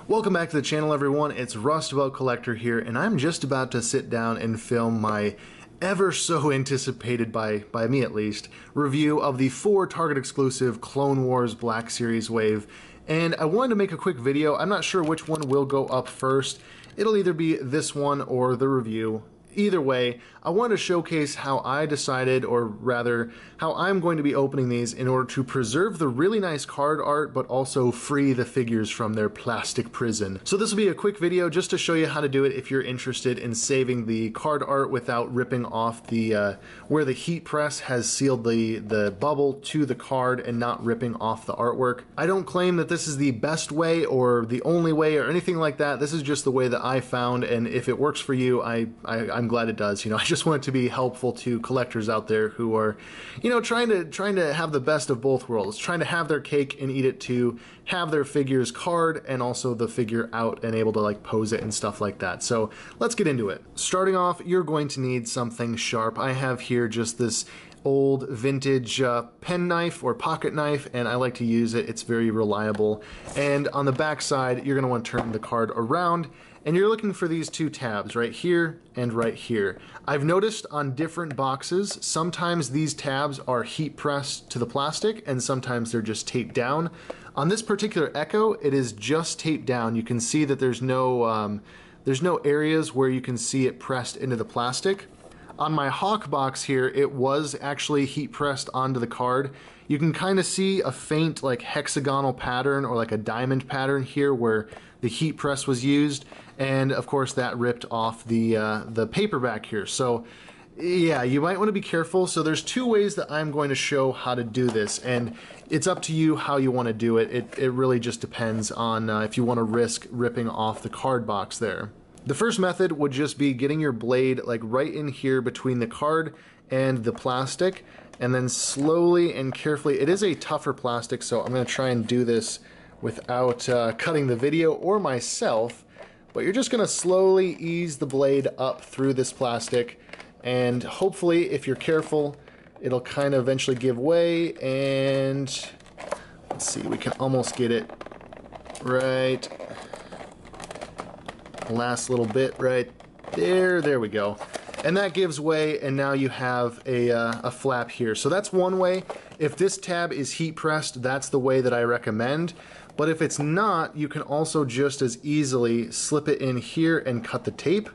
Welcome back to the channel, everyone. It's Rustabout Collector here, and I'm just about to sit down and film my ever so anticipated, by me at least, review of the 4 Target exclusive Clone Wars Black Series wave. And I wanted to make a quick video. I'm not sure which one will go up first. It'll either be this one or the review. Either way, I wanted to showcase how I decided, or rather, how I'm going to be opening these in order to preserve the really nice card art, but also free the figures from their plastic prison. So this will be a quick video just to show you how to do it if you're interested in saving the card art without ripping off the, where the heat press has sealed the bubble to the card and not ripping off the artwork. I don't claim that this is the best way or the only way or anything like that. This is just the way that I found, and if it works for you, I'm glad it does. You know, I just want it to be helpful to collectors out there who are, you know, trying to have the best of both worlds, trying to have their cake and eat it too, have their figures card and also the figure out and able to like pose it and stuff like that. So let's get into it. Starting off, you're going to need something sharp. I have here just this old vintage pen knife or pocket knife, and I like to use it. It's very reliable. And on the back side, you're going to want to turn the card around, and you're looking for these 2 tabs right here and right here. I've noticed on different boxes, sometimes these tabs are heat pressed to the plastic and sometimes they're just taped down. On this particular Echo, it is just taped down. You can see that there's no areas where you can see it pressed into the plastic. On my Hawk box here, it was actually heat pressed onto the card. You can kind of see a faint like hexagonal pattern or like a diamond pattern here where the heat press was used, and of course that ripped off the paperback here. So yeah, you might want to be careful. So there's 2 ways that I'm going to show how to do this, and it's up to you how you want to do it. It really just depends on if you want to risk ripping off the card box there. The first method would just be getting your blade like right in here between the card and the plastic, and then slowly and carefully, it is a tougher plastic, so I'm going to try and do this without cutting the video or myself, but you're just going to slowly ease the blade up through this plastic, and hopefully if you're careful it'll kind of eventually give way, and let's see, we can almost get it right. Last little bit right there we go, and that gives way, and now you have a flap here. So that's one way. If this tab is heat pressed, that's the way that I recommend, but if it's not, you can also just as easily slip it in here and cut the tape,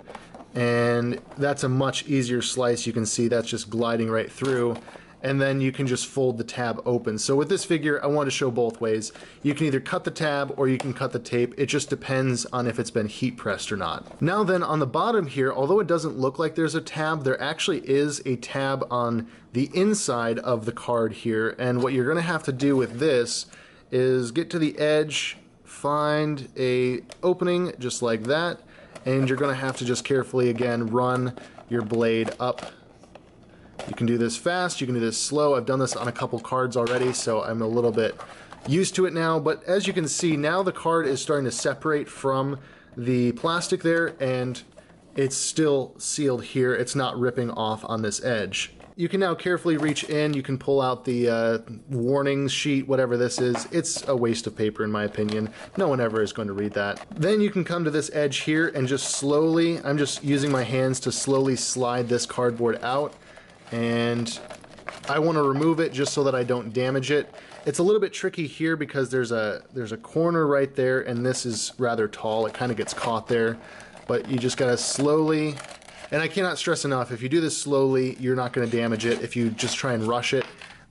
and that's a much easier slice. You can see that's just gliding right through, and then you can just fold the tab open. So with this figure, I want to show both ways. You can either cut the tab or you can cut the tape. It just depends on if it's been heat pressed or not. Now then, on the bottom here, although it doesn't look like there's a tab, there actually is a tab on the inside of the card here, and what you're gonna have to do with this is get to the edge, find a opening just like that, and you're gonna have to just carefully again run your blade up. You can do this fast, you can do this slow. I've done this on a couple cards already, so I'm a little bit used to it now, but as you can see, now the card is starting to separate from the plastic there, and it's still sealed here. It's not ripping off on this edge. You can now carefully reach in, you can pull out the warning sheet, whatever this is. It's a waste of paper in my opinion. No one ever is going to read that. Then you can come to this edge here and just slowly, I'm just using my hands to slowly slide this cardboard out, and I want to remove it just so that I don't damage it. It's a little bit tricky here because there's a corner right there, and this is rather tall. It kind of gets caught there, but you just gotta slowly, and I cannot stress enough, if you do this slowly, you're not going to damage it. If you just try and rush it,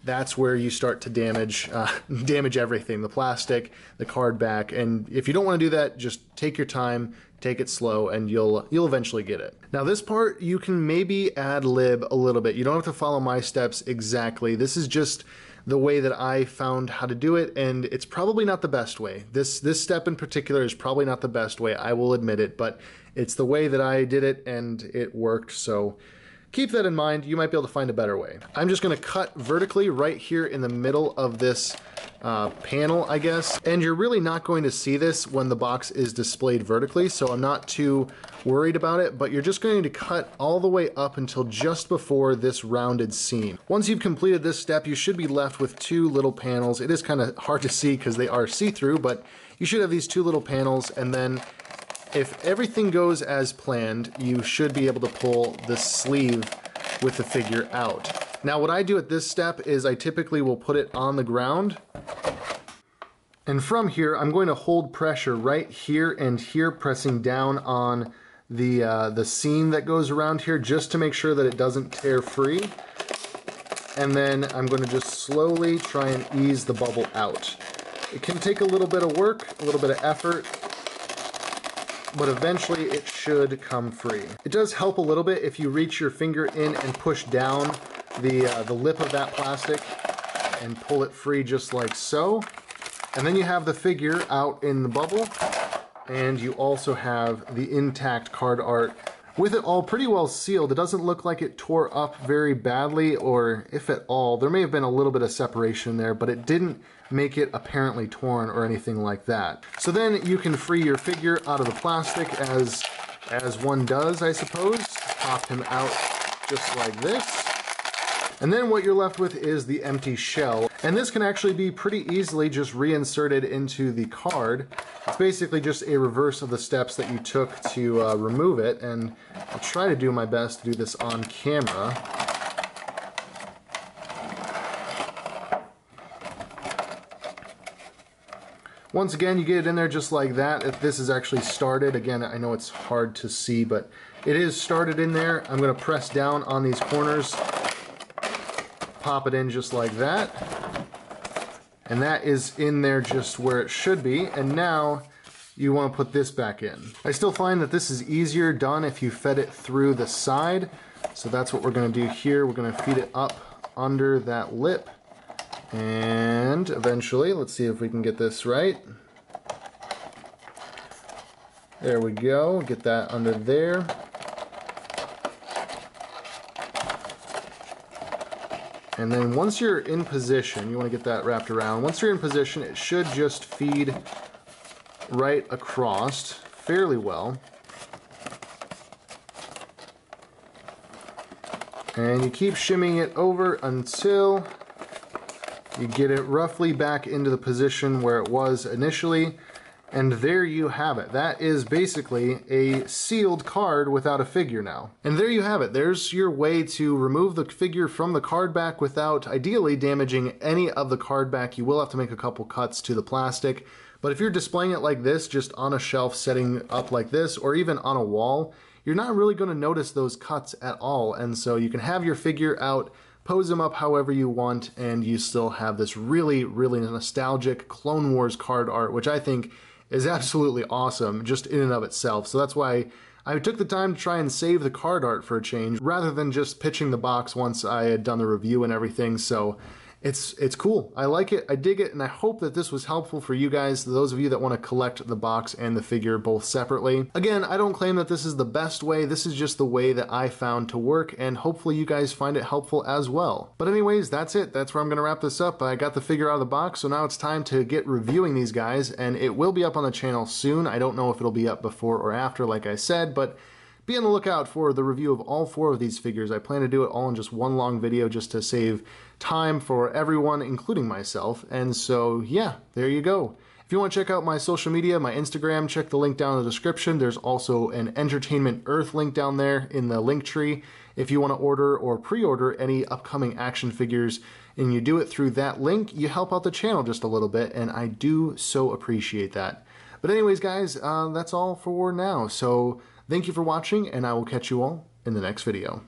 that's where you start to damage everything, the plastic, the card back, and if you don't want to do that, just take your time, take it slow, and you'll eventually get it. Now this part, you can maybe ad-lib a little bit. You don't have to follow my steps exactly. This is just the way that I found how to do it, and it's probably not the best way. This step in particular is probably not the best way, I will admit it, but it's the way that I did it and it worked, so keep that in mind. You might be able to find a better way. I'm just going to cut vertically right here in the middle of this panel, I guess. And you're really not going to see this when the box is displayed vertically, so I'm not too worried about it, but you're just going to cut all the way up until just before this rounded seam. Once you've completed this step, you should be left with two little panels. It is kind of hard to see because they are see-through, but you should have these two little panels, and then if everything goes as planned, you should be able to pull the sleeve with the figure out. Now what I do at this step is I typically will put it on the ground, and from here I'm going to hold pressure right here and here, pressing down on the seam that goes around here just to make sure that it doesn't tear free. And then I'm going to just slowly try and ease the bubble out. It can take a little bit of work, a little bit of effort, but eventually it should come free. It does help a little bit if you reach your finger in and push down the lip of that plastic and pull it free just like so. And then you have the figure out in the bubble, and you also have the intact card art with it all pretty well sealed. It doesn't look like it tore up very badly, or if at all. There may have been a little bit of separation there, but it didn't make it apparently torn or anything like that. So then you can free your figure out of the plastic as one does, I suppose. Pop him out just like this. And then what you're left with is the empty shell. And this can actually be pretty easily just reinserted into the card. It's basically just a reverse of the steps that you took to remove it, and I'll try to do my best to do this on camera. Once again, you get it in there just like that. If this is actually started, again, I know it's hard to see, but it is started in there. I'm going to press down on these corners, pop it in just like that, and that is in there just where it should be. And now you want to put this back in. I still find that this is easier done if you fed it through the side, so that's what we're going to do here. We're going to feed it up under that lip, and eventually, let's see if we can get this right. There we go, get that under there. And then once you're in position, you want to get that wrapped around. Once you're in position, it should just feed right across fairly well. And you keep shimmying it over until you get it roughly back into the position where it was initially. And there you have it. That is basically a sealed card without a figure now. And there you have it. There's your way to remove the figure from the card back without ideally damaging any of the card back. You will have to make a couple cuts to the plastic. But if you're displaying it like this, just on a shelf setting up like this, or even on a wall, you're not really going to notice those cuts at all. And so you can have your figure out, pose them up however you want, and you still have this really, really nostalgic Clone Wars card art, which I think is absolutely awesome just in and of itself. So that's why I took the time to try and save the card art for a change, rather than just pitching the box once I had done the review and everything. So it's cool. I like it, I dig it, and I hope that this was helpful for you guys, those of you that want to collect the box and the figure both separately. Again, I don't claim that this is the best way, this is just the way that I found to work, and hopefully you guys find it helpful as well. But anyways, that's it. That's where I'm going to wrap this up. I got the figure out of the box, so now it's time to get reviewing these guys, and it will be up on the channel soon. I don't know if it'll be up before or after, like I said, but be on the lookout for the review of all 4 of these figures. I plan to do it all in just one long video just to save time for everyone, including myself. And so, yeah, there you go. If you want to check out my social media, my Instagram, check the link down in the description. There's also an Entertainment Earth link down there in the link tree. If you want to order or pre-order any upcoming action figures and you do it through that link, you help out the channel just a little bit, and I do so appreciate that. But anyways, guys, that's all for now. So thank you for watching, and I will catch you all in the next video.